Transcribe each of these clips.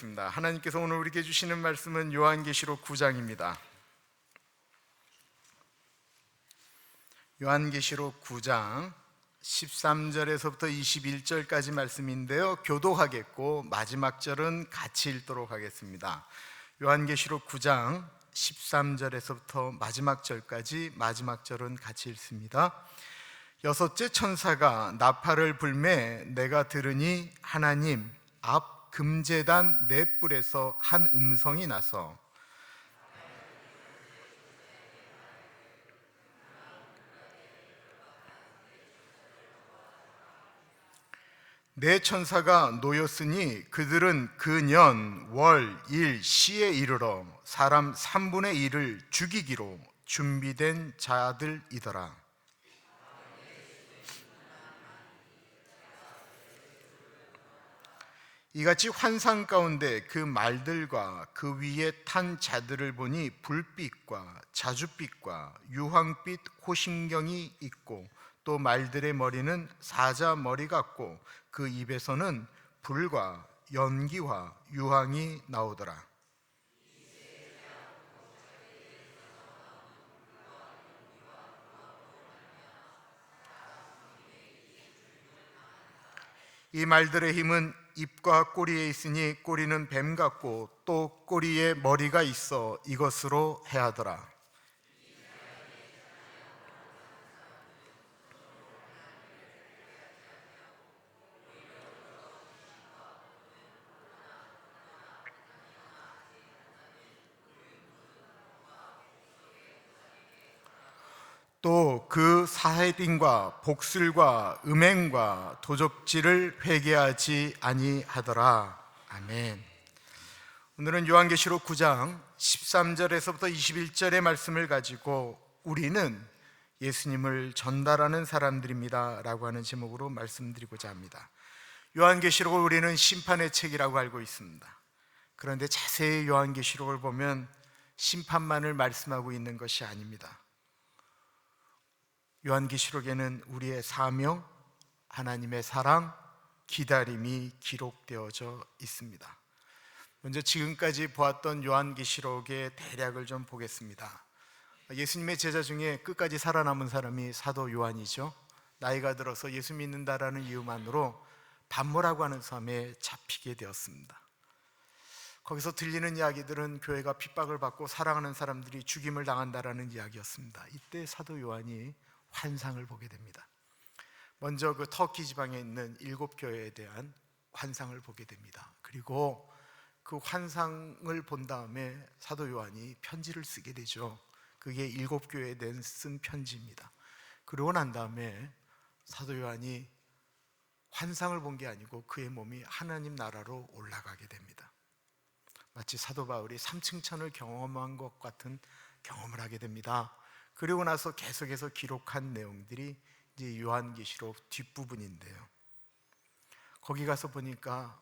하나님께서 오늘 우리에게 주시는 말씀은 요한계시록 9장입니다. 요한계시록 9장 13절에서부터 21절까지 말씀인데요, 교도하겠고 마지막 절은 같이 읽도록 하겠습니다. 요한계시록 9장 13절에서부터 마지막 절까지, 마지막 절은 같이 읽습니다. 여섯째 천사가 나팔을 불매 내가 들으니 하나님 앞 금제단 네 뿔에서 한 음성이 나서 네 천사가 놓였으니 그들은 그 년, 월, 일, 시에 이르러 사람 3분의 1을 죽이기로 준비된 자들이더라. 이같이 환상 가운데 그 말들과 그 위에 탄 자들을 보니 불빛과 자줏빛과 유황빛 호심경이 있고, 또 말들의 머리는 사자 머리 같고 그 입에서는 불과 연기와 유황이 나오더라. 이 말들의 힘은 입과 꼬리에 있으니 꼬리는 뱀 같고 또 꼬리에 머리가 있어 이것으로 해하더라. 또 그 사해딩과 복술과 음행과 도적질을 회개하지 아니하더라. 아멘. 오늘은 요한계시록 9장 13절에서부터 21절의 말씀을 가지고 우리는 예수님을 전달하는 사람들입니다 라고 하는 제목으로 말씀드리고자 합니다. 요한계시록을 우리는 심판의 책이라고 알고 있습니다. 그런데 자세히 요한계시록을 보면 심판만을 말씀하고 있는 것이 아닙니다. 요한계시록에는 우리의 사명, 하나님의 사랑, 기다림이 기록되어져 있습니다. 먼저 지금까지 보았던 요한계시록의 대략을 좀 보겠습니다. 예수님의 제자 중에 끝까지 살아남은 사람이 사도 요한이죠. 나이가 들어서 예수 믿는다라는 이유만으로 반모라고 하는 섬에 잡히게 되었습니다. 거기서 들리는 이야기들은 교회가 핍박을 받고 사랑하는 사람들이 죽임을 당한다라는 이야기였습니다. 이때 사도 요한이 환상을 보게 됩니다. 먼저 그 터키 지방에 있는 7교회에 대한 환상을 보게 됩니다. 그리고 그 환상을 본 다음에 사도 요한이 편지를 쓰게 되죠. 그게 7교회에 대한 쓴 편지입니다. 그러고 난 다음에 사도 요한이 환상을 본 게 아니고 그의 몸이 하나님 나라로 올라가게 됩니다. 마치 사도 바울이 3층 천을 경험한 것 같은 경험을 하게 됩니다. 그리고 나서 계속해서 기록한 내용들이 이제 요한계시록 뒷부분인데요, 거기 가서 보니까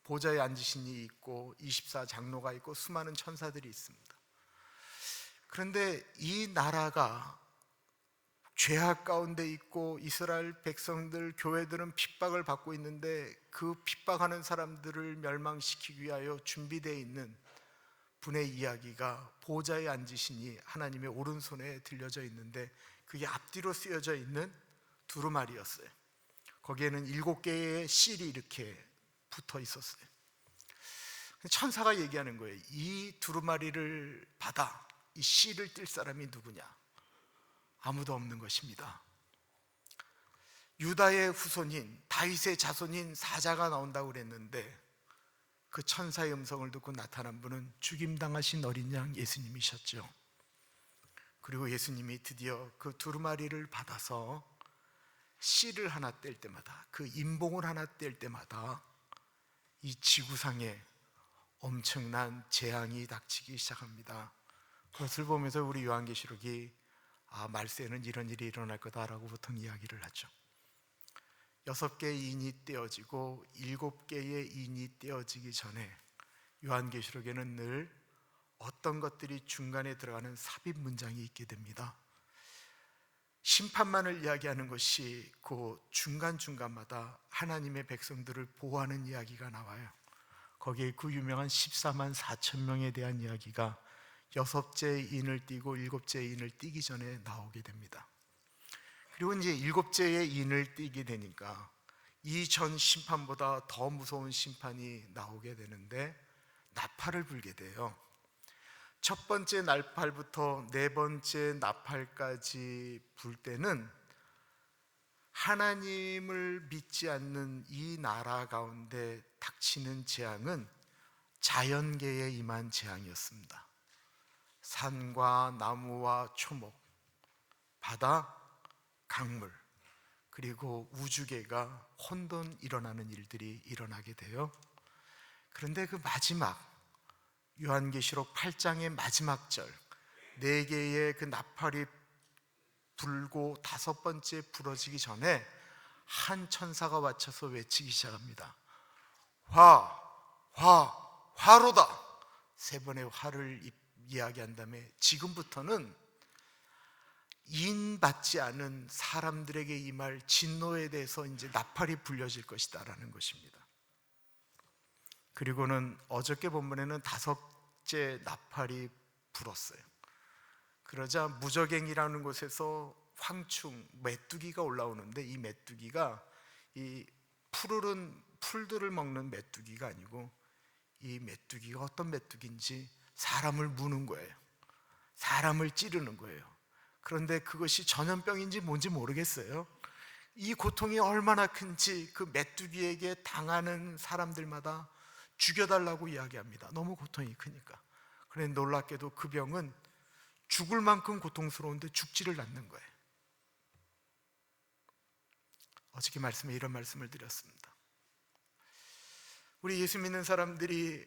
보좌에 앉으신 이가 있고 24장로가 있고 수많은 천사들이 있습니다. 그런데 이 나라가 죄악 가운데 있고 이스라엘 백성들, 교회들은 핍박을 받고 있는데 그 핍박하는 사람들을 멸망시키기 위하여 준비되어 있는 분의 이야기가 보좌에 앉으시니 하나님의 오른손에 들려져 있는데 그게 앞뒤로 쓰여져 있는 두루마리였어요. 거기에는 7개의 실이 이렇게 붙어 있었어요. 천사가 얘기하는 거예요. 이 두루마리를 받아 이 실을 띨 사람이 누구냐? 아무도 없는 것입니다. 유다의 후손인 다윗의 자손인 사자가 나온다고 그랬는데 그 천사의 음성을 듣고 나타난 분은 죽임당하신 어린 양 예수님이셨죠. 그리고 예수님이 드디어 그 두루마리를 받아서 씨를 하나 뗄 때마다, 그 인봉을 하나 뗄 때마다 이 지구상에 엄청난 재앙이 닥치기 시작합니다. 그것을 보면서 우리 요한계시록이 말세에는 이런 일이 일어날 거다라고 보통 이야기를 하죠. 6개의 인이 떼어지고 7개의 인이 떼어지기 전에 요한계시록에는 늘 어떤 것들이 중간에 들어가는 삽입 문장이 있게 됩니다. 심판만을 이야기하는 것이 그 중간중간마다 하나님의 백성들을 보호하는 이야기가 나와요. 거기에 그 유명한 14만 4천 명에 대한 이야기가 여섯째 인을 띠고 일곱째 인을 띠기 전에 나오게 됩니다. 그리고 이제 일곱째의 인을 띠게 되니까 이전 심판보다 더 무서운 심판이 나오게 되는데 나팔을 불게 돼요. 첫 번째 나팔부터 네 번째 나팔까지 불 때는 하나님을 믿지 않는 이 나라 가운데 닥치는 재앙은 자연계에 임한 재앙이었습니다. 산과 나무와 초목, 바다, 강물, 그리고 우주계가 혼돈 일어나는 일들이 일어나게 돼요. 그런데 그 마지막 요한계시록 8장의 마지막 절, 네 개의 그 나팔이 불고 다섯 번째 부러지기 전에 한 천사가 와쳐서 외치기 시작합니다. 화로다. 세 번의 화를 이야기한 다음에 지금부터는 인받지 않은 사람들에게 임할 진노에 대해서 이제 나팔이 불려질 것이다라는 것입니다. 그리고는 어저께 본문에는 다섯째 나팔이 불었어요. 그러자 무저갱이라는 곳에서 황충, 메뚜기가 올라오는데 이 메뚜기가 이 푸르른 풀들을 먹는 메뚜기가 아니고 이 메뚜기가 어떤 메뚜기인지 사람을 무는 거예요. 사람을 찌르는 거예요. 그런데 그것이 전염병인지 뭔지 모르겠어요. 이 고통이 얼마나 큰지 그 메뚜기에게 당하는 사람들마다 죽여달라고 이야기합니다. 너무 고통이 크니까. 그런데 놀랍게도 그 병은 죽을 만큼 고통스러운데 죽지를 않는 거예요. 어저께 말씀에 이런 말씀을 드렸습니다. 우리 예수 믿는 사람들이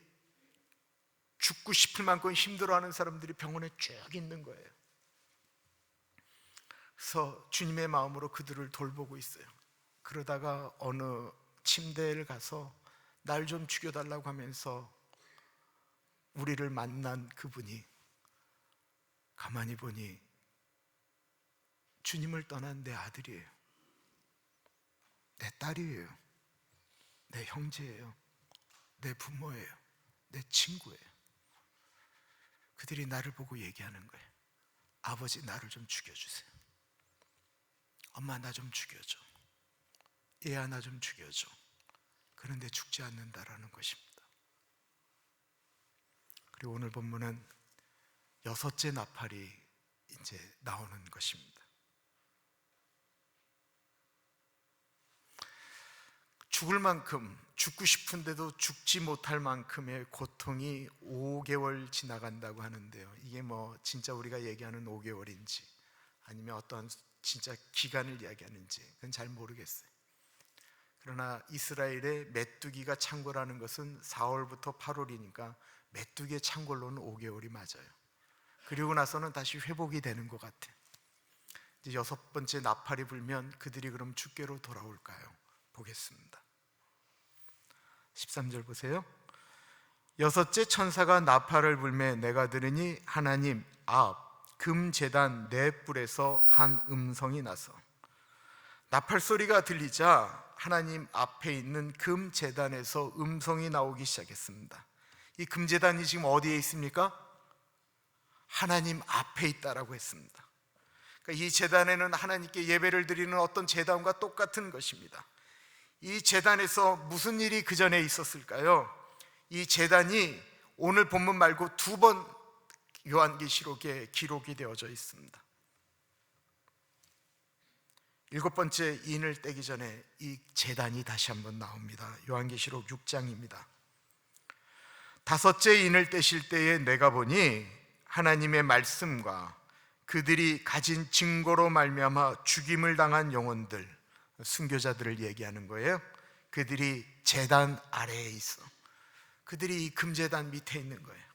죽고 싶을 만큼 힘들어하는 사람들이 병원에 쭉 있는 거예요. 그래서 주님의 마음으로 그들을 돌보고 있어요. 그러다가 어느 침대를 가서 날 좀 죽여달라고 하면서 우리를 만난 그분이 가만히 보니 주님을 떠난 내 아들이에요. 내 딸이에요. 내 형제예요. 내 부모예요. 내 친구예요. 그들이 나를 보고 얘기하는 거예요. 아버지, 나를 좀 죽여주세요. 엄마, 나 좀 죽여줘. 얘야, 나 좀 죽여줘. 그런데 죽지 않는다라는 것입니다. 그리고 오늘 본문은 여섯째 나팔이 이제 나오는 것입니다. 죽을 만큼, 죽고 싶은데도 죽지 못할 만큼의 고통이 5개월 지나간다고 하는데요. 이게 뭐 진짜 우리가 얘기하는 5개월인지 아니면 어떤 진짜 기간을 이야기하는지 그건 잘 모르겠어요. 그러나 이스라엘의 메뚜기가 창궐하는 것은 4월부터 8월이니까 메뚜기의 창궐로는 5개월이 맞아요. 그리고 나서는 다시 회복이 되는 것 같아요. 이제 여섯 번째 나팔이 불면 그들이 그럼 주께로 돌아올까요? 보겠습니다. 13절 보세요. 여섯째 천사가 나팔을 불매 내가 들으니 하나님 앞 금제단 네 뿔에서 한 음성이 나서 나팔 소리가 들리자 하나님 앞에 있는 금제단에서 음성이 나오기 시작했습니다. 이 금제단이 지금 어디에 있습니까? 하나님 앞에 있다라고 했습니다. 그러니까 이 제단에는 하나님께 예배를 드리는 어떤 제단과 똑같은 것입니다. 이 제단에서 무슨 일이 그 전에 있었을까요? 이 제단이 오늘 본문 말고 두 번 요한계시록에 기록이 되어져 있습니다. 일곱 번째 인을 떼기 전에 이 제단이 다시 한번 나옵니다. 요한계시록 6장입니다. 다섯째 인을 떼실 때에 내가 보니 하나님의 말씀과 그들이 가진 증거로 말미암아 죽임을 당한 영혼들, 순교자들을 얘기하는 거예요. 그들이 제단 아래에 있어. 그들이 이 금제단 밑에 있는 거예요.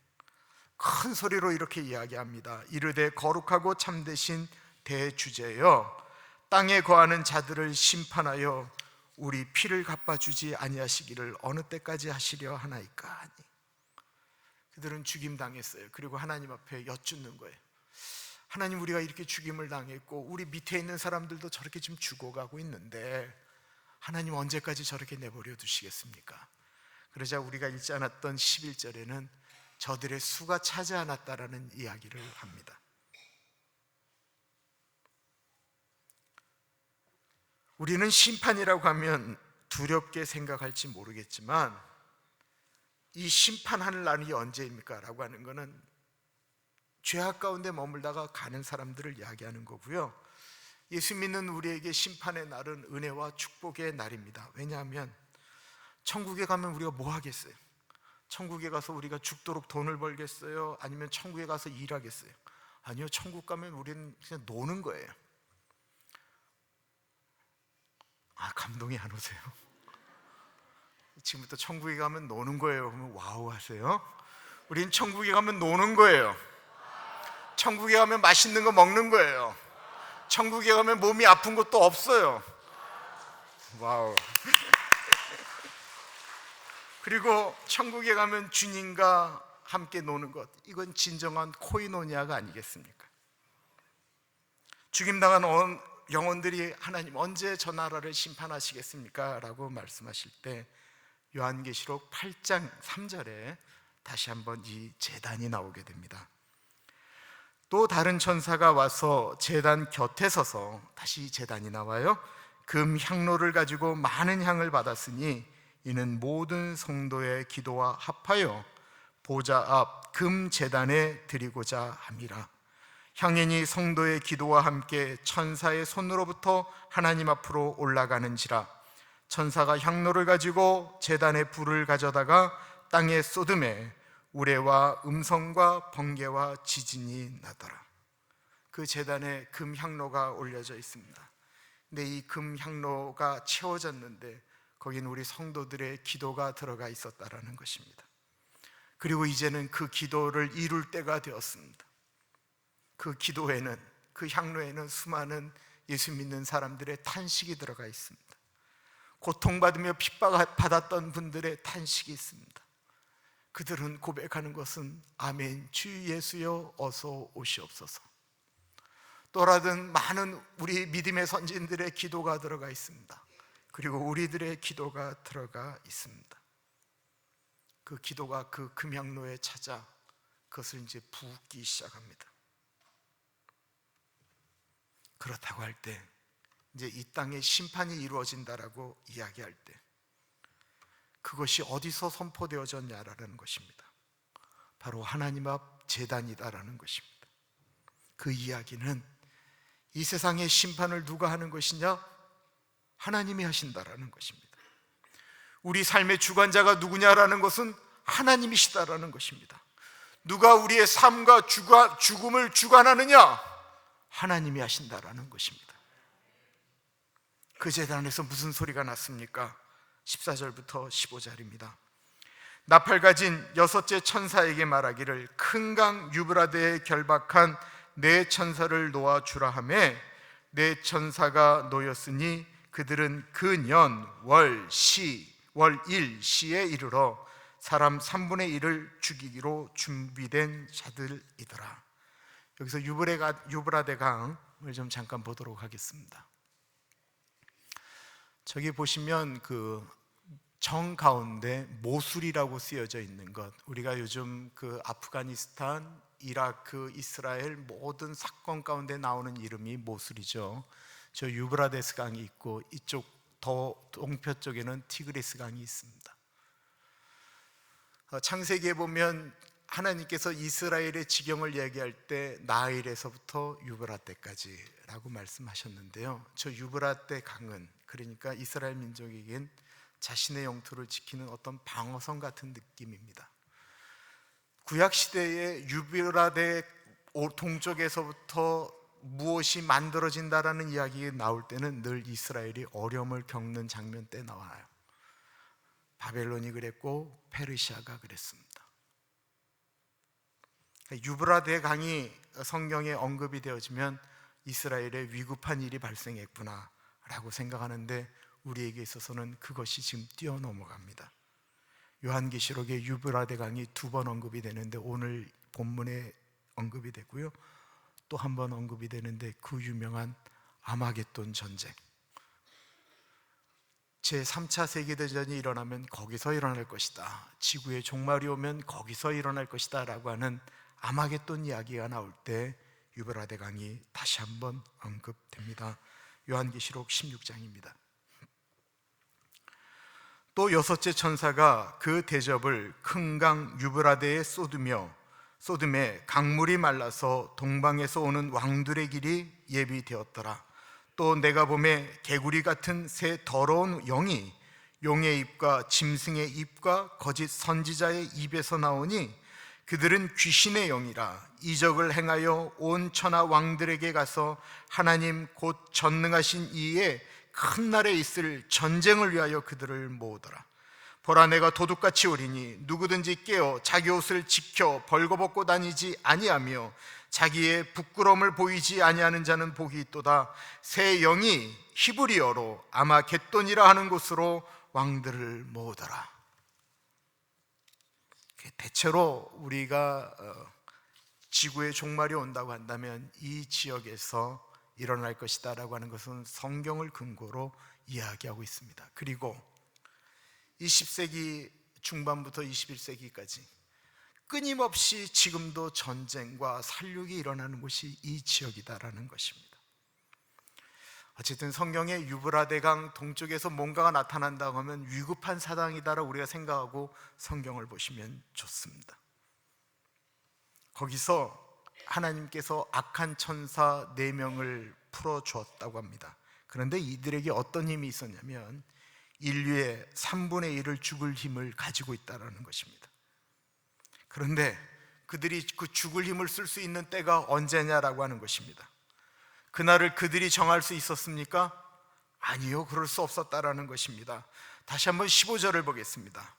큰 소리로 이렇게 이야기합니다. 이르되 거룩하고 참되신 대주제여, 땅에 거하는 자들을 심판하여 우리 피를 갚아주지 아니하시기를 어느 때까지 하시려 하나이까 하니. 그들은 죽임당했어요. 그리고 하나님 앞에 여쭙는 거예요. 하나님, 우리가 이렇게 죽임을 당했고 우리 밑에 있는 사람들도 저렇게 지금 죽어가고 있는데 하나님 언제까지 저렇게 내버려 두시겠습니까? 그러자 우리가 읽지 않았던 11절에는 저들의 수가 차지 않았다라는 이야기를 합니다. 우리는 심판이라고 하면 두렵게 생각할지 모르겠지만 이 심판하는 날이 언제입니까? 라고 하는 것은 죄악 가운데 머물다가 가는 사람들을 이야기하는 거고요. 예수 믿는 우리에게 심판의 날은 은혜와 축복의 날입니다. 왜냐하면 천국에 가면 우리가 뭐 하겠어요? 천국에 가서 우리가 죽도록 돈을 벌겠어요? 아니면 천국에 가서 일하겠어요? 아니요, 천국 가면 우리는 그냥 노는 거예요. 감동이 안 오세요? 지금부터 천국에 가면 노는 거예요. 그러면 와우 하세요? 우린 천국에 가면 노는 거예요. 천국에 가면 맛있는 거 먹는 거예요. 천국에 가면 몸이 아픈 것도 없어요. 와우. 그리고 천국에 가면 주님과 함께 노는 것, 이건 진정한 코이노니아가 아니겠습니까? 죽임당한 영혼들이 하나님 언제 저 나라를 심판하시겠습니까? 라고 말씀하실 때 요한계시록 8장 3절에 다시 한번 이 제단이 나오게 됩니다. 또 다른 천사가 와서 제단 곁에 서서, 다시 제단이 나와요. 금 향로를 가지고 많은 향을 받았으니 이는 모든 성도의 기도와 합하여 보좌 앞 금 제단에 드리고자 함이라. 향연이 성도의 기도와 함께 천사의 손으로부터 하나님 앞으로 올라가는지라. 천사가 향로를 가지고 제단에 불을 가져다가 땅에 쏟음에 우레와 음성과 번개와 지진이 나더라. 그 제단에 금 향로가 올려져 있습니다. 근데 이 금 향로가 채워졌는데 거긴 우리 성도들의 기도가 들어가 있었다라는 것입니다. 그리고 이제는 그 기도를 이룰 때가 되었습니다. 그 기도에는, 그 향로에는 수많은 예수 믿는 사람들의 탄식이 들어가 있습니다. 고통받으며 핍박받았던 분들의 탄식이 있습니다. 그들은 고백하는 것은 아멘, 주 예수여 어서 오시옵소서. 또라든 많은 우리 믿음의 선진들의 기도가 들어가 있습니다. 그리고 우리들의 기도가 들어가 있습니다. 그 기도가 그 금향로에 찾아 그것을 이제 붓기 시작합니다. 그렇다고 할 때 이제 이 땅에 심판이 이루어진다라고 이야기할 때 그것이 어디서 선포되어졌냐라는 것입니다. 바로 하나님 앞 제단이다라는 것입니다. 그 이야기는 이 세상의 심판을 누가 하는 것이냐? 하나님이 하신다라는 것입니다. 우리 삶의 주관자가 누구냐라는 것은 하나님이시다라는 것입니다. 누가 우리의 삶과 죽음을 주관하느냐? 하나님이 하신다라는 것입니다. 그 제단에서 무슨 소리가 났습니까? 14절부터 15절입니다. 나팔 가진 여섯째 천사에게 말하기를 큰 강 유브라데에 결박한 네 천사를 놓아 주라 하매 네 천사가 놓였으니 그들은 그 년, 월, 일, 시에 이르러 사람 3분의 1을 죽이기로 준비된 자들이더라. 여기서 유브라데 강을 좀 잠깐 보도록 하겠습니다. 저기 보시면 그 정 가운데 모술이라고 쓰여져 있는 것, 우리가 요즘 그 아프가니스탄, 이라크, 이스라엘 모든 사건 가운데 나오는 이름이 모술이죠. 저 유브라데스 강이 있고 이쪽 더 동표 쪽에는 티그리스 강이 있습니다. 창세기에 보면 하나님께서 이스라엘의 지경을 얘기할 때 나일에서부터 유브라데까지라고 말씀하셨는데요. 저 유브라데 강은 그러니까 이스라엘 민족에겐 자신의 영토를 지키는 어떤 방어선 같은 느낌입니다. 구약시대에 유브라데 동쪽에서부터 무엇이 만들어진다라는 이야기가 나올 때는 늘 이스라엘이 어려움을 겪는 장면 때 나와요. 바벨론이 그랬고 페르시아가 그랬습니다. 유브라데 강이 성경에 언급이 되어지면 이스라엘에 위급한 일이 발생했구나 라고 생각하는데 우리에게 있어서는 그것이 지금 뛰어넘어갑니다. 요한계시록에 유브라데 강이 2번 언급이 되는데 오늘 본문에 언급이 되고요, 또 한 번 언급이 되는데 그 유명한 아마겟돈 전쟁, 제3차 세계대전이 일어나면 거기서 일어날 것이다, 지구의 종말이 오면 거기서 일어날 것이다 라고 하는 아마겟돈 이야기가 나올 때 유브라데강이 다시 한번 언급됩니다. 요한계시록 16장입니다. 또 여섯째 천사가 그 대접을 큰 강 유브라데에 쏟음에 강물이 말라서 동방에서 오는 왕들의 길이 예비되었더라. 또 내가 보매 개구리 같은 새 더러운 영이 용의 입과 짐승의 입과 거짓 선지자의 입에서 나오니 그들은 귀신의 영이라. 이적을 행하여 온 천하 왕들에게 가서 하나님 곧 전능하신 이의 큰 날에 있을 전쟁을 위하여 그들을 모으더라. 보라, 내가 도둑같이 오리니 누구든지 깨어 자기 옷을 지켜 벌거벗고 다니지 아니하며 자기의 부끄러움을 보이지 아니하는 자는 복이 있도다. 새 영이 히브리어로 아마겟돈이라 하는 곳으로 왕들을 모으더라. 대체로 우리가 지구의 종말이 온다고 한다면 이 지역에서 일어날 것이다 라고 하는 것은 성경을 근거로 이야기하고 있습니다. 그리고 20세기 중반부터 21세기까지 끊임없이 지금도 전쟁과 살육이 일어나는 곳이 이 지역이다라는 것입니다. 어쨌든 성경의 유브라데강 동쪽에서 뭔가가 나타난다고 하면 위급한 사당이다라고 우리가 생각하고 성경을 보시면 좋습니다. 거기서 하나님께서 악한 천사 4명을 풀어주었다고 합니다. 그런데 이들에게 어떤 힘이 있었냐면 인류의 3분의 1을 죽을 힘을 가지고 있다는 것입니다. 그런데 그들이 그 죽을 힘을 쓸 수 있는 때가 언제냐라고 하는 것입니다. 그날을 그들이 정할 수 있었습니까? 아니요, 그럴 수 없었다라는 것입니다. 다시 한번 15절을 보겠습니다.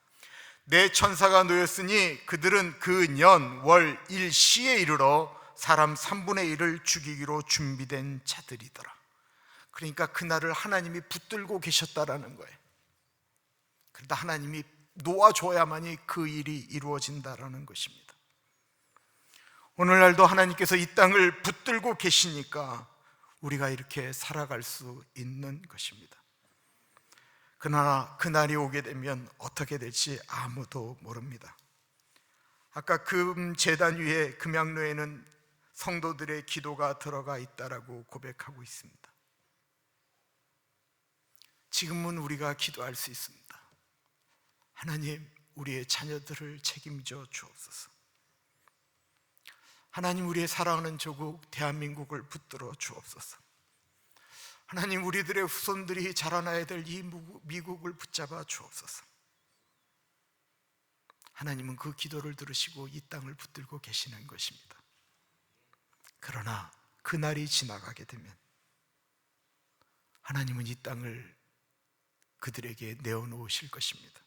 내 천사가 놓였으니 그들은 그 년, 월, 일, 시에 이르러 사람 3분의 1을 죽이기로 준비된 자들이더라. 그러니까 그날을 하나님이 붙들고 계셨다라는 거예요. 그러다 하나님이 놓아줘야만이 그 일이 이루어진다라는 것입니다. 오늘날도 하나님께서 이 땅을 붙들고 계시니까 우리가 이렇게 살아갈 수 있는 것입니다. 그러나 그날이 오게 되면 어떻게 될지 아무도 모릅니다. 아까 금제단 위에 금양로에는 성도들의 기도가 들어가 있다라고 고백하고 있습니다. 지금은 우리가 기도할 수 있습니다. 하나님, 우리의 자녀들을 책임져 주옵소서. 하나님, 우리의 사랑하는 조국 대한민국을 붙들어 주옵소서. 하나님, 우리들의 후손들이 자라나야 될 이 미국을 붙잡아 주옵소서. 하나님은 그 기도를 들으시고 이 땅을 붙들고 계시는 것입니다. 그러나 그날이 지나가게 되면 하나님은 이 땅을 그들에게 내어놓으실 것입니다.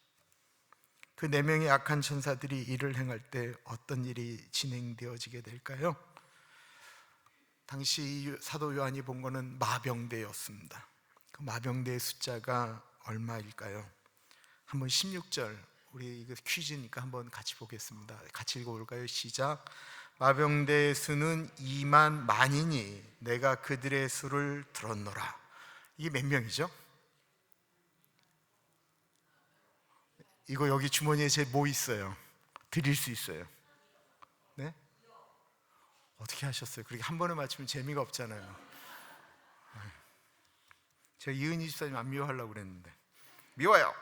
그 4명의 악한 천사들이 일을 행할 때 어떤 일이 진행되어지게 될까요? 당시 사도 요한이 본 거는 마병대였습니다. 그 마병대의 숫자가 얼마일까요? 한번 16절, 우리 이거 퀴즈니까 한번 같이 보겠습니다. 같이 읽어볼까요? 시작. 마병대의 수는 2만 만이니 내가 그들의 수를 들었노라. 이게 몇 명이죠? 이거 여기 주머니에 제 뭐 있어요? 드릴 수 있어요. 네? 어떻게 하셨어요? 그렇게 한 번에 맞추면 재미가 없잖아요. 제가 이은희 집사님 안 미워하려고 그랬는데 미워요.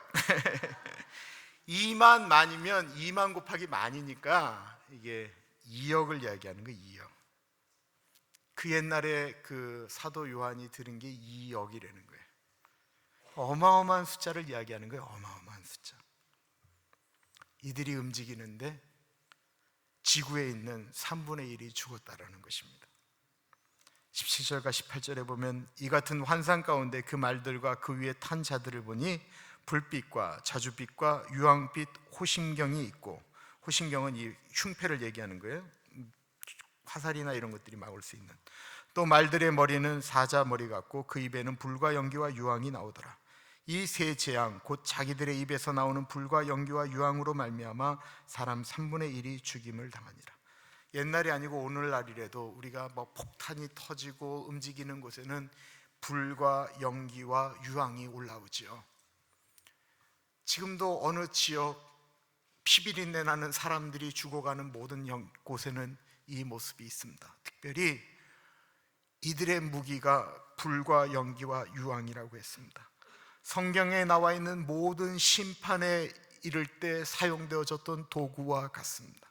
2만 만이면 2만 곱하기 만이니까 이게 2억을 이야기하는 거예요. 2억. 그 옛날에 그 사도 요한이 들은 게 2억이라는 거예요. 어마어마한 숫자를 이야기하는 거예요. 어마어마한 숫자. 이들이 움직이는데 지구에 있는 3분의 1이 죽었다라는 것입니다. 17절과 18절에 보면 이 같은 환상 가운데 그 말들과 그 위에 탄 자들을 보니 불빛과 자주빛과 유황빛 호심경이 있고, 호심경은 이 흉패를 얘기하는 거예요. 화살이나 이런 것들이 막을 수 있는. 또 말들의 머리는 사자 머리 같고 그 입에는 불과 연기와 유황이 나오더라. 이 세 재앙 곧 자기들의 입에서 나오는 불과 연기와 유황으로 말미암아 사람 3분의 1이 죽임을 당하니라. 옛날이 아니고 오늘날이라도 우리가 뭐 폭탄이 터지고 움직이는 곳에는 불과 연기와 유황이 올라오지요. 지금도 어느 지역 피비린내 나는 사람들이 죽어가는 모든 곳에는 이 모습이 있습니다. 특별히 이들의 무기가 불과 연기와 유황이라고 했습니다. 성경에 나와 있는 모든 심판에 이를 때 사용되어졌던 도구와 같습니다.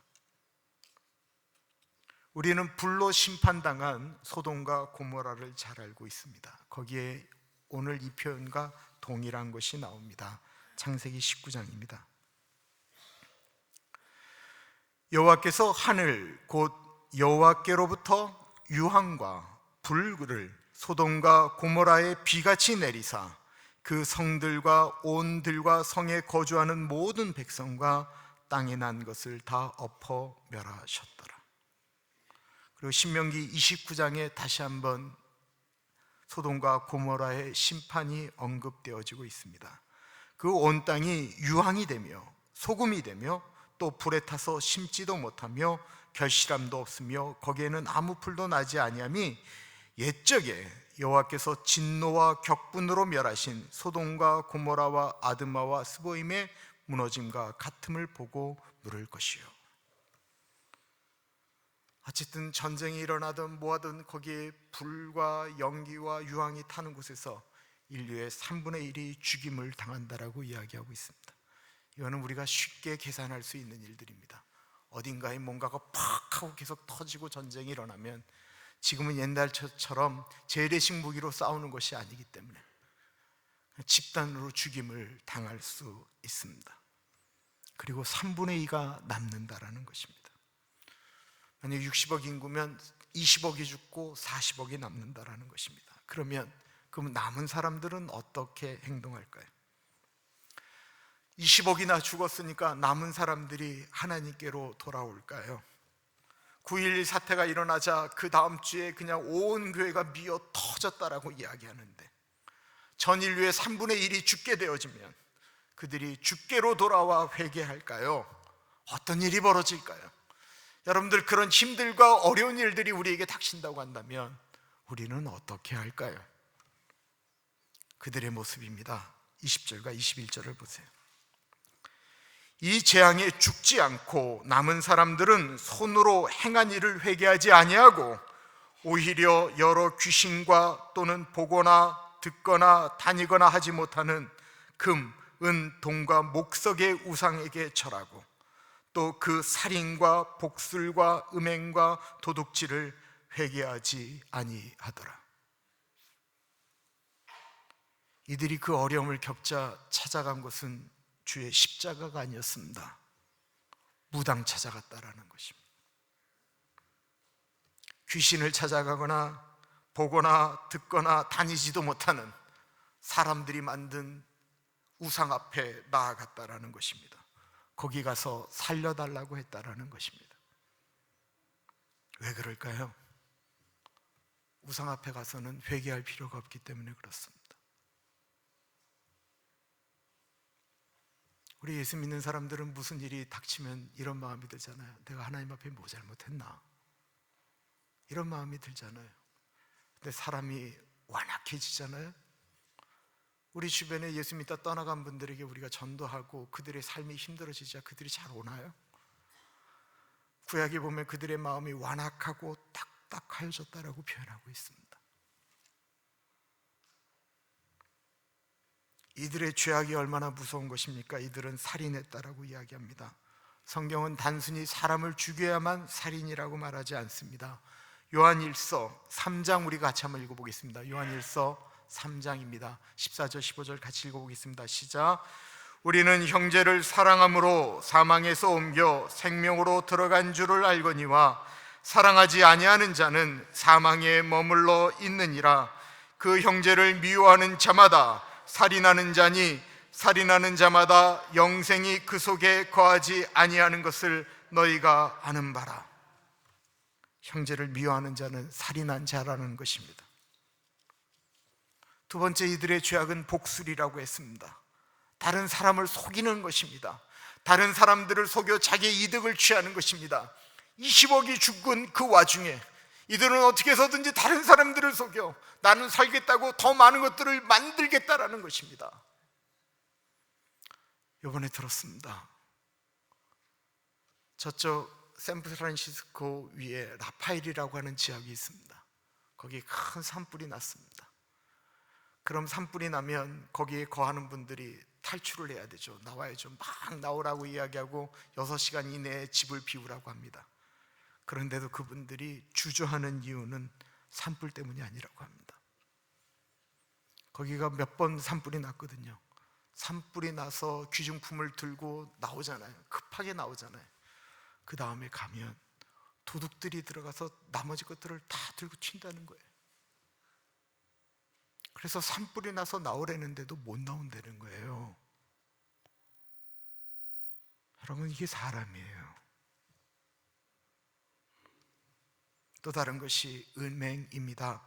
우리는 불로 심판당한 소돔과 고모라를 잘 알고 있습니다. 거기에 오늘 이 표현과 동일한 것이 나옵니다. 창세기 19장입니다. 여호와께서 하늘 곧 여호와께로부터 유황과 불을 소돔과 고모라에 비같이 내리사 그 성들과 온 들과 성에 거주하는 모든 백성과 땅에 난 것을 다 엎어 멸하셨더라. 그리고 신명기 29장에 다시 한번 소돔과 고모라의 심판이 언급되어지고 있습니다. 그 온 땅이 유황이 되며 소금이 되며 또 불에 타서 심지도 못하며 결실함도 없으며 거기에는 아무 풀도 나지 아니함이 옛적에 여호와께서 진노와 격분으로 멸하신 소돔과 고모라와 아드마와 스보임의 무너짐과 같음을 보고 물을 것이요. 어쨌든 전쟁이 일어나든 뭐하든 거기에 불과 연기와 유황이 타는 곳에서 인류의 3분의 1이 죽임을 당한다라고 이야기하고 있습니다. 이거는 우리가 쉽게 계산할 수 있는 일들입니다. 어딘가에 뭔가가 팍 하고 계속 터지고 전쟁이 일어나면 지금은 옛날처럼 재래식 무기로 싸우는 것이 아니기 때문에 집단으로 죽임을 당할 수 있습니다. 그리고 3분의 2가 남는다라는 것입니다. 만약 60억 인구면 20억이 죽고 40억이 남는다라는 것입니다. 그럼 남은 사람들은 어떻게 행동할까요? 20억이나 죽었으니까 남은 사람들이 하나님께로 돌아올까요? 9.11 사태가 일어나자 그 다음 주에 그냥 온 교회가 미어 터졌다라고 이야기하는데 전 인류의 3분의 1이 죽게 되어지면 그들이 주께로 돌아와 회개할까요? 어떤 일이 벌어질까요? 여러분들, 그런 힘들과 어려운 일들이 우리에게 닥친다고 한다면 우리는 어떻게 할까요? 그들의 모습입니다. 20절과 21절을 보세요. 이 재앙에 죽지 않고 남은 사람들은 손으로 행한 일을 회개하지 아니하고 오히려 여러 귀신과 또는 보거나 듣거나 다니거나 하지 못하는 금, 은, 동과 목석의 우상에게 절하고 또 그 살인과 복술과 음행과 도둑질을 회개하지 아니하더라. 이들이 그 어려움을 겪자 찾아간 것은 주의 십자가가 아니었습니다. 무당 찾아갔다라는 것입니다. 귀신을 찾아가거나 보거나 듣거나 다니지도 못하는 사람들이 만든 우상 앞에 나아갔다라는 것입니다. 거기 가서 살려달라고 했다라는 것입니다. 왜 그럴까요? 우상 앞에 가서는 회개할 필요가 없기 때문에 그렇습니다. 우리 예수 믿는 사람들은 무슨 일이 닥치면 이런 마음이 들잖아요. 내가 하나님 앞에 뭐 잘못했나? 이런 마음이 들잖아요. 근데 사람이 완악해지잖아요. 우리 주변에 예수 믿다 떠나간 분들에게 우리가 전도하고 그들의 삶이 힘들어지자 그들이 잘 오나요? 구약에 보면 그들의 마음이 완악하고 딱딱하여졌다라고 표현하고 있습니다. 이들의 죄악이 얼마나 무서운 것입니까? 이들은 살인했다라고 이야기합니다. 성경은 단순히 사람을 죽여야만 살인이라고 말하지 않습니다. 요한일서 3장 우리 같이 한번 읽어보겠습니다. 요한일서 3장입니다. 14절 15절 같이 읽어보겠습니다. 시작. 우리는 형제를 사랑함으로 사망에서 옮겨 생명으로 들어간 줄을 알거니와 사랑하지 아니하는 자는 사망에 머물러 있느니라. 그 형제를 미워하는 자마다 살인하는 자니 살인하는 자마다 영생이 그 속에 거하지 아니하는 것을 너희가 아는 바라. 형제를 미워하는 자는 살인한 자라는 것입니다. 두 번째, 이들의 죄악은 복술이라고 했습니다. 다른 사람을 속이는 것입니다. 다른 사람들을 속여 자기의 이득을 취하는 것입니다. 20억이 죽은 그 와중에 이들은 어떻게 해서든지 다른 사람들을 속여 나는 살겠다고 더 많은 것들을 만들겠다라는 것입니다. 이번에 들었습니다. 저쪽 샌프란시스코 위에 라파엘이라고 하는 지역이 있습니다. 거기에 큰 산불이 났습니다. 그럼 산불이 나면 거기에 거하는 분들이 탈출을 해야 되죠. 나와야죠. 막 나오라고 이야기하고 6시간 이내에 집을 비우라고 합니다. 그런데도 그분들이 주저하는 이유는 산불 때문이 아니라고 합니다. 거기가 몇 번 산불이 났거든요. 산불이 나서 귀중품을 들고 나오잖아요. 급하게 나오잖아요. 그 다음에 가면 도둑들이 들어가서 나머지 것들을 다 들고 튄다는 거예요. 그래서 산불이 나서 나오려는데도 못 나온다는 거예요. 여러분, 이게 사람이에요. 또 다른 것이 은맹입니다.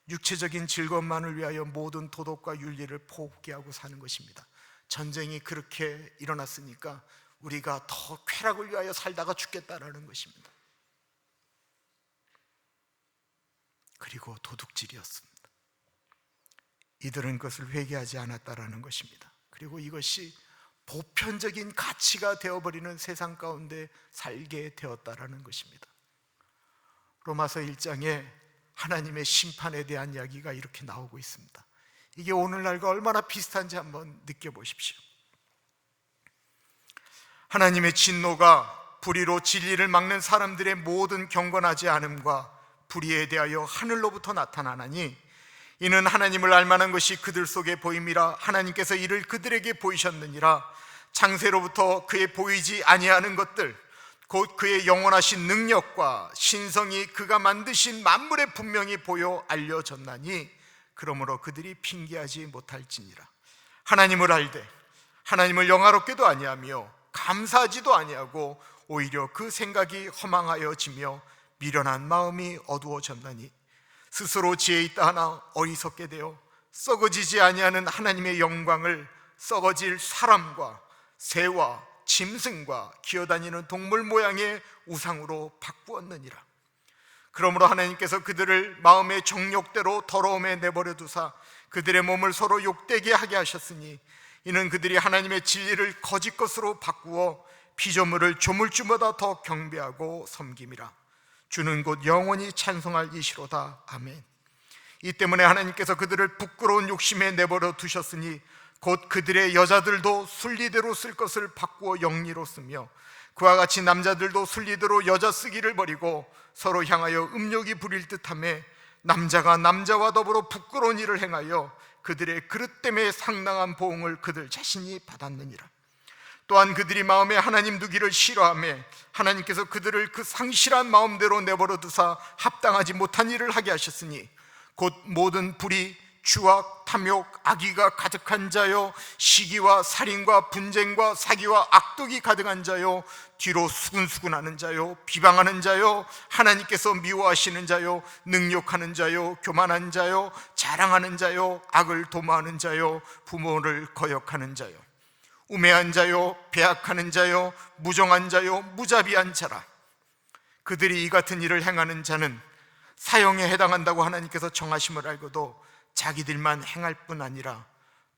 육체적인 즐거움만을 위하여 모든 도덕과 윤리를 포기하고 사는 것입니다. 전쟁이 그렇게 일어났으니까 우리가 더 쾌락을 위하여 살다가 죽겠다라는 것입니다. 그리고 도둑질이었습니다. 이들은 그것을 회개하지 않았다라는 것입니다. 그리고 이것이 보편적인 가치가 되어버리는 세상 가운데 살게 되었다라는 것입니다. 로마서 1장에 하나님의 심판에 대한 이야기가 이렇게 나오고 있습니다. 이게 오늘날과 얼마나 비슷한지 한번 느껴보십시오. 하나님의 진노가 불의로 진리를 막는 사람들의 모든 경건하지 않음과 불의에 대하여 하늘로부터 나타나나니 이는 하나님을 알만한 것이 그들 속에 보임이라. 하나님께서 이를 그들에게 보이셨느니라. 창세로부터 그의 보이지 아니하는 것들 곧 그의 영원하신 능력과 신성이 그가 만드신 만물에 분명히 보여 알려졌나니 그러므로 그들이 핑계하지 못할지니라. 하나님을 알되 하나님을 영화롭게도 아니하며 감사하지도 아니하고 오히려 그 생각이 허망하여지며 미련한 마음이 어두워졌나니 스스로 지혜 있다 하나 어리석게 되어 썩어지지 아니하는 하나님의 영광을 썩어질 사람과 새와 짐승과 기어다니는 동물 모양의 우상으로 바꾸었느니라. 그러므로 하나님께서 그들을 마음의 정욕대로 더러움에 내버려 두사 그들의 몸을 서로 욕되게 하게 하셨으니 이는 그들이 하나님의 진리를 거짓 것으로 바꾸어 피조물을 조물주보다 더 경배하고 섬김이라. 주는 곧 영원히 찬송할 이시로다. 아멘. 이 때문에 하나님께서 그들을 부끄러운 욕심에 내버려 두셨으니 곧 그들의 여자들도 순리대로 쓸 것을 바꾸어 영리로 쓰며 그와 같이 남자들도 순리대로 여자 쓰기를 버리고 서로 향하여 음욕이 부릴 듯하며 남자가 남자와 더불어 부끄러운 일을 행하여 그들의 그릇 때문에 상당한 보응을 그들 자신이 받았느니라. 또한 그들이 마음에 하나님 두기를 싫어하며 하나님께서 그들을 그 상실한 마음대로 내버려 두사 합당하지 못한 일을 하게 하셨으니 곧 모든 불의, 추악, 탐욕, 악의가 가득한 자요 시기와 살인과 분쟁과 사기와 악독이 가득한 자요 뒤로 수근수근하는 자요 비방하는 자요 하나님께서 미워하시는 자요 능욕하는 자요 교만한 자요 자랑하는 자요 악을 도모하는 자요 부모를 거역하는 자요 우매한 자요 배악하는 자요 무정한 자요 무자비한 자라. 그들이 이 같은 일을 행하는 자는 사형에 해당한다고 하나님께서 정하심을 알고도 자기들만 행할 뿐 아니라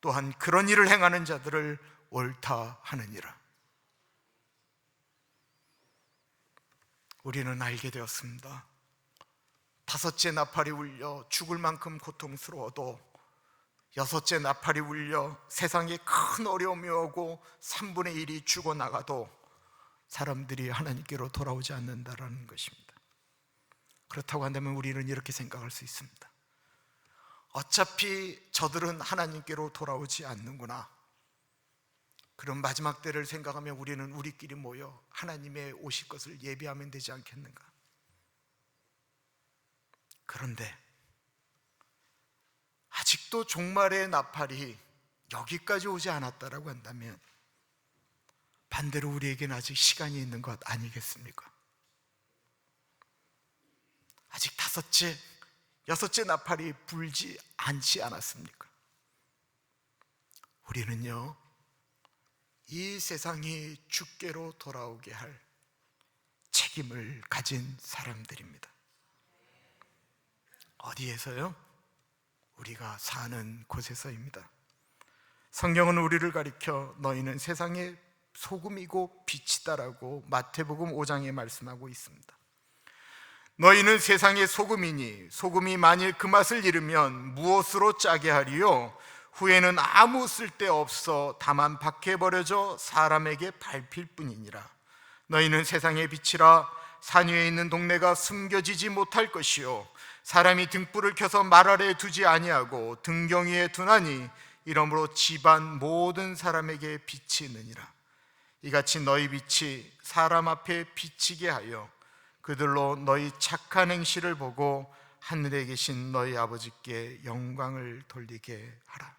또한 그런 일을 행하는 자들을 옳다 하느니라. 우리는 알게 되었습니다. 5째 나팔이 울려 죽을 만큼 고통스러워도 6째 나팔이 울려 세상에 큰 어려움이 오고 3분의 1이 죽어나가도 사람들이 하나님께로 돌아오지 않는다라는 것입니다. 그렇다고 한다면 우리는 이렇게 생각할 수 있습니다. 어차피 저들은 하나님께로 돌아오지 않는구나. 그럼 마지막 때를 생각하며 우리는 우리끼리 모여 하나님의 오실 것을 예비하면 되지 않겠는가? 그런데 아직도 종말의 나팔이 여기까지 오지 않았다라고 한다면 반대로 우리에게는 아직 시간이 있는 것 아니겠습니까? 아직 5째, 6째 나팔이 불지 않지 않았습니까? 우리는요, 이 세상이 주께로 돌아오게 할 책임을 가진 사람들입니다. 어디에서요? 우리가 사는 곳에서입니다. 성경은 우리를 가리켜 너희는 세상의 소금이고 빛이다라고 마태복음 5장에 말씀하고 있습니다. 너희는 세상의 소금이니 소금이 만일 그 맛을 잃으면 무엇으로 짜게 하리요? 후에는 아무 쓸데없어 다만 밖에 버려져 사람에게 밟힐 뿐이니라. 너희는 세상의 빛이라. 산 위에 있는 동네가 숨겨지지 못할 것이요 사람이 등불을 켜서 말 아래에 두지 아니하고 등경 위에 두나니 이러므로 집안 모든 사람에게 빛이 있느니라. 이같이 너희 빛이 사람 앞에 비치게 하여 그들로 너희 착한 행실을 보고 하늘에 계신 너희 아버지께 영광을 돌리게 하라.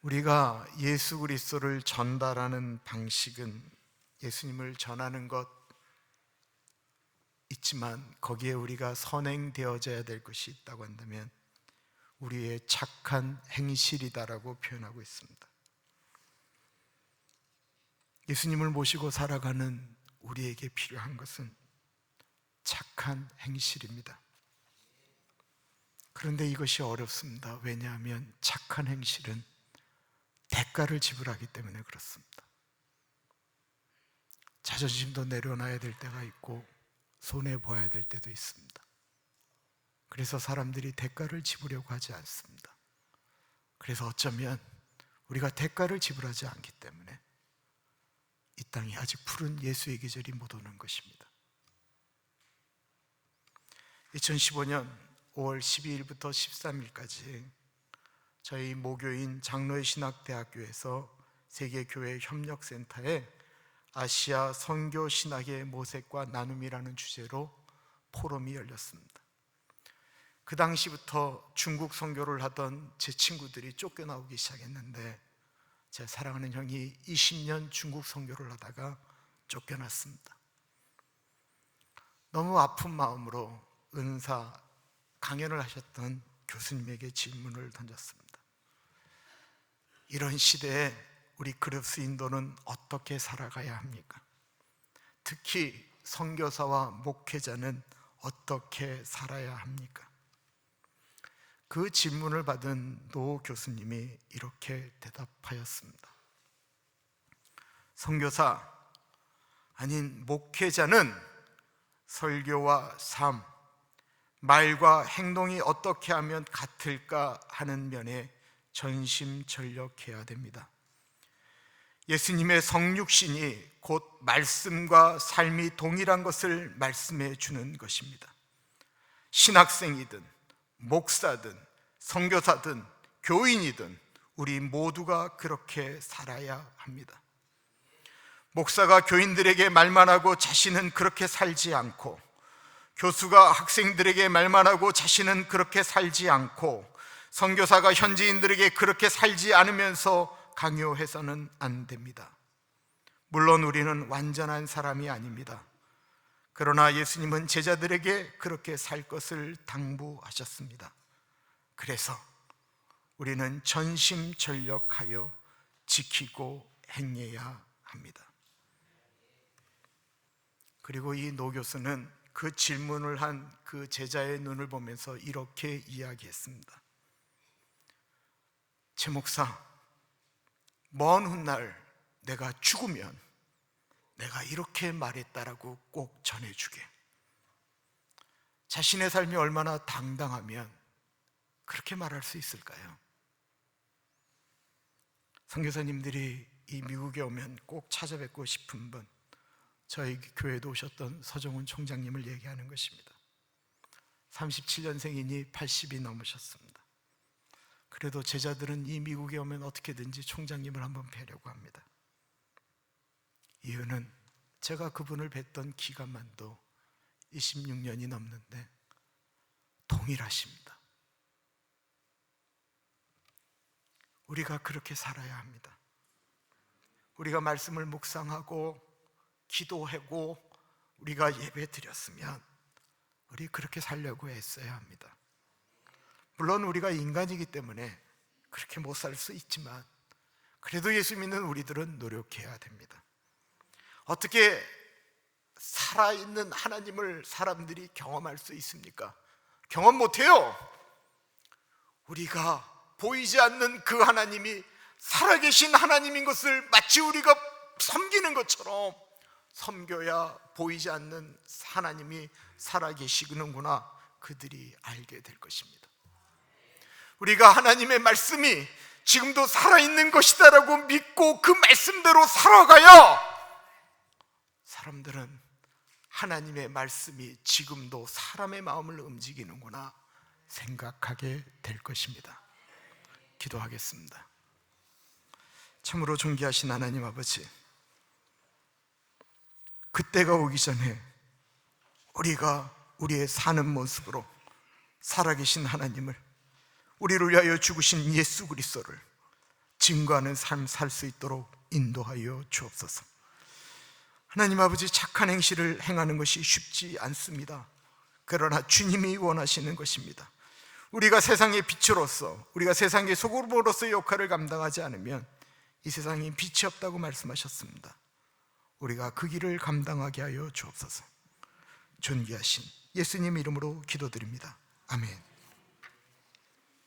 우리가 예수 그리스도를 전달하는 방식은 예수님을 전하는 것 있지만 거기에 우리가 선행되어져야 될 것이 있다고 한다면 우리의 착한 행실이다라고 표현하고 있습니다. 예수님을 모시고 살아가는 우리에게 필요한 것은 착한 행실입니다. 그런데 이것이 어렵습니다. 왜냐하면 착한 행실은 대가를 지불하기 때문에 그렇습니다. 자존심도 내려놔야 될 때가 있고 손해보아야 될 때도 있습니다. 그래서 사람들이 대가를 지불하려고 하지 않습니다. 그래서 어쩌면 우리가 대가를 지불하지 않기 때문에 이 땅에 아직 푸른 예수의 계절이 못 오는 것입니다. 2015년 5월 12일부터 13일까지 저희 모교인 장로의 신학대학교에서 세계교회 협력센터에 아시아 선교 신학의 모색과 나눔이라는 주제로 포럼이 열렸습니다. 그 당시부터 중국 선교를 하던 제 친구들이 쫓겨나오기 시작했는데 제 사랑하는 형이 20년 중국 선교를 하다가 쫓겨났습니다. 너무 아픈 마음으로 은사 강연을 하셨던 교수님에게 질문을 던졌습니다. 이런 시대에 우리 그리스 인도는 어떻게 살아가야 합니까? 특히 선교사와 목회자는 어떻게 살아야 합니까? 그 질문을 받은 노 교수님이 이렇게 대답하였습니다. 선교사 아닌 목회자는 설교와 삶, 말과 행동이 어떻게 하면 같을까 하는 면에 전심전력해야 됩니다. 예수님의 성육신이 곧 말씀과 삶이 동일한 것을 말씀해 주는 것입니다. 신학생이든 목사든 선교사든 교인이든 우리 모두가 그렇게 살아야 합니다. 목사가 교인들에게 말만 하고 자신은 그렇게 살지 않고, 교수가 학생들에게 말만 하고 자신은 그렇게 살지 않고, 선교사가 현지인들에게 그렇게 살지 않으면서 강요해서는 안 됩니다. 물론 우리는 완전한 사람이 아닙니다. 그러나 예수님은 제자들에게 그렇게 살 것을 당부하셨습니다. 그래서 우리는 전심전력하여 지키고 행해야 합니다. 그리고 이 노 교수는 그 질문을 한 그 제자의 눈을 보면서 이렇게 이야기했습니다. 제 목사, 먼 훗날 내가 죽으면 내가 이렇게 말했다라고 꼭 전해주게. 자신의 삶이 얼마나 당당하면 그렇게 말할 수 있을까요? 선교사님들이 이 미국에 오면 꼭 찾아뵙고 싶은 분, 저희 교회도 오셨던 서정훈 총장님을 얘기하는 것입니다. 37년생이니 80이 넘으셨습니다. 그래도 제자들은 이 미국에 오면 어떻게든지 총장님을 한번 뵈려고 합니다. 이유는 제가 그분을 뵀던 기간만도 26년이 넘는데 동일하십니다. 우리가 그렇게 살아야 합니다. 우리가 말씀을 묵상하고 기도하고 우리가 예배 드렸으면 우리 그렇게 살려고 애써야 합니다. 물론 우리가 인간이기 때문에 그렇게 못 살 수 있지만 그래도 예수 믿는 우리들은 노력해야 됩니다. 어떻게 살아있는 하나님을 사람들이 경험할 수 있습니까? 경험 못해요. 우리가 보이지 않는 그 하나님이 살아계신 하나님인 것을 마치 우리가 섬기는 것처럼 섬겨야 보이지 않는 하나님이 살아계시는구나 그들이 알게 될 것입니다. 우리가 하나님의 말씀이 지금도 살아있는 것이다라고 믿고 그 말씀대로 살아가야 사람들은 하나님의 말씀이 지금도 사람의 마음을 움직이는구나 생각하게 될 것입니다. 기도하겠습니다. 참으로 존귀하신 하나님 아버지, 그때가 오기 전에 우리가 우리의 사는 모습으로 살아계신 하나님을, 우리를 위하여 죽으신 예수 그리스도를 증거하는 삶 살 수 있도록 인도하여 주옵소서. 하나님 아버지, 착한 행실을 행하는 것이 쉽지 않습니다. 그러나 주님이 원하시는 것입니다. 우리가 세상의 빛으로서, 우리가 세상의 소금으로서의 역할을 감당하지 않으면 이 세상에 빛이 없다고 말씀하셨습니다. 우리가 그 길을 감당하게 하여 주옵소서. 존귀하신 예수님 이름으로 기도드립니다. 아멘.